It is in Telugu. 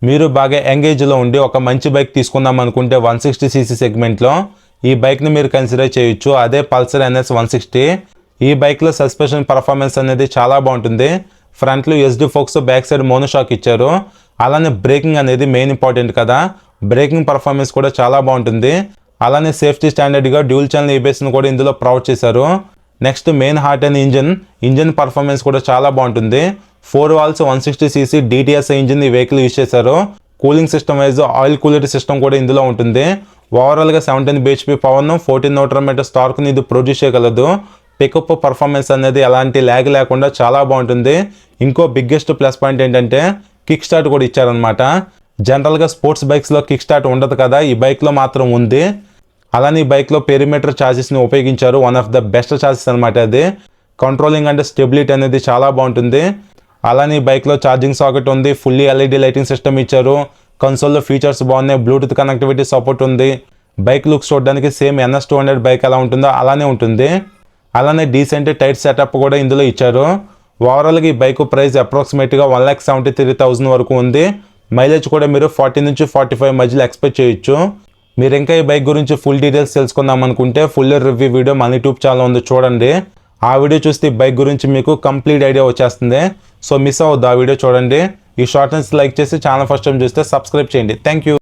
మీరు బాగా ఎంగేజ్లో ఉండి ఒక మంచి బైక్ తీసుకుందాం అనుకుంటే 160cc సెగ్మెంట్లో ఈ బైక్ని మీరు కన్సిడర్ చేయొచ్చు. అదే పల్సర్ NS 160. ఈ బైక్లో సస్పెన్షన్ పర్ఫార్మెన్స్ అనేది చాలా బాగుంటుంది. ఫ్రంట్లో SD forks, back side monoshock ఇచ్చారు. అలానే బ్రేకింగ్ అనేది మెయిన్ ఇంపార్టెంట్ కదా, బ్రేకింగ్ పర్ఫార్మెన్స్ కూడా చాలా బాగుంటుంది. అలానే సేఫ్టీ స్టాండర్డ్గా డ్యూల్ ఛానల్ ABSని కూడా ఇందులో ప్రొవైడ్ చేశారు. Next main heart and engine performance కూడా చాలా బాగుంటుంది. 4 వాల్స్ 160cc DTSI ఇంజిన్ ఈ వెహికల్ యూజ్ చేశారు. Cooling system wise oil cooler system కూడా ఇందులో ఉంటుంది. ఓవరాల్గా 17 bhp పవర్ను 14 Nm టార్క్ని ఇది ప్రొడ్యూస్ చేయగలదు. పికప్ పర్ఫార్మెన్స్ అనేది ఎలాంటి ల్యాగ్ లేకుండా చాలా బాగుంటుంది. ఇంకో బిగ్గెస్ట్ ప్లస్ పాయింట్ ఏంటంటే కిక్ స్టార్ట్ కూడా ఇచ్చారనమాట. జనరల్గా స్పోర్ట్స్ బైక్స్లో కిక్ స్టార్ట్ ఉండదు కదా, ఈ బైక్లో మాత్రం ఉంది. అలానే ఈ బైక్లో పెరిమీటర్ ఛార్జెస్ని ఉపయోగించారు. One of the best charges అనమాట అది. కంట్రోలింగ్ అంటే స్టెబిలిటీ అనేది చాలా బాగుంటుంది. అలానే ఈ బైక్లో ఛార్జింగ్ సాకెట్ ఉంది, ఫుల్లీ LED లైటింగ్ సిస్టమ్ ఇచ్చారు. కన్సోల్లో ఫీచర్స్ బాగున్నాయి, బ్లూటూత్ కనెక్టివిటీ సపోర్ట్ ఉంది. బైక్ లుక్స్ చూడడానికి సేమ్ NS 200 బైక్ ఎలా ఉంటుందో అలానే ఉంటుంది. అలానే డీసెంట్ టైట్ సెటప్ కూడా ఇందులో ఇచ్చారు. ఓవరాల్గా ఈ బైక్ ప్రైస్ అప్రాక్సిమేట్గా 1,73,000 వరకు ఉంది. మైలేజ్ కూడా మీరు 40 నుంచి 45 మధ్యలో ఎక్స్పెక్ట్ చేయొచ్చు. మీరు ఇంకా ఈ బైక్ గురించి ఫుల్ డీటెయిల్స్ తెలుసుకుందాం అనుకుంటే ఫుల్ రివ్యూ వీడియో మన యూట్యూబ్ ఛానల్ ఉంది, చూడండి. ఆ వీడియో చూస్తే ఈ బైక్ గురించి మీకు కంప్లీట్ ఐడియా వచ్చేస్తుంది. సో మిస్ అవ్వద్దు, ఆ వీడియో చూడండి. ఈ షార్ట్ నోట్స్ లైక్ చేసి ఛానల్ ఫస్ట్ టైం చూస్తే సబ్స్క్రైబ్ చేయండి. Thank you.